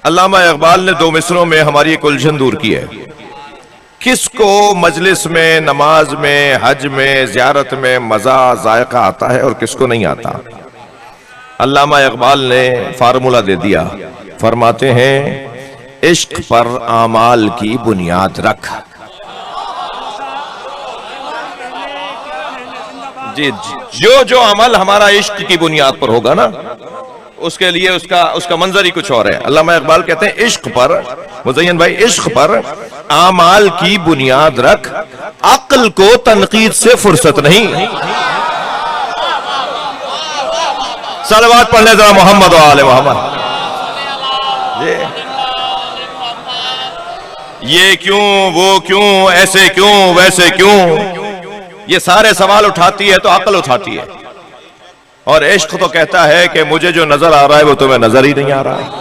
अल्लामा इकबाल ने दो मिसरों में हमारी एक उलझन दूर की है। किसको मजलिस में, नमाज में, हज में, जियारत में मजा जायका आता है और किसको नहीं आता। अल्लामा इकबाल ने फार्मूला दे दिया, फरमाते हैं इश्क पर आमाल की बुनियाद रख। जी, जो जो अमल हमारा इश्क की बुनियाद पर होगा ना, उसके लिए उसका मंजर ही कुछ और है। अल्लामा इकबाल कहते हैं इश्क पर, मुज़य्यन भाई, इश्क पर आमाल की बुनियाद रख, अक्ल को तनकीद से फुर्सत नहीं। सलवात पढ़ने जरा मोहम्मद व आले मोहम्मद। ये क्यों, वो क्यों, ऐसे क्यों, वैसे क्यों, ये सारे सवाल उठाती है तो अक्ल उठाती है। और इश्क तो कहता है कि मुझे जो नजर आ रहा है वो तुम्हें नजर ही नहीं आ रहा है।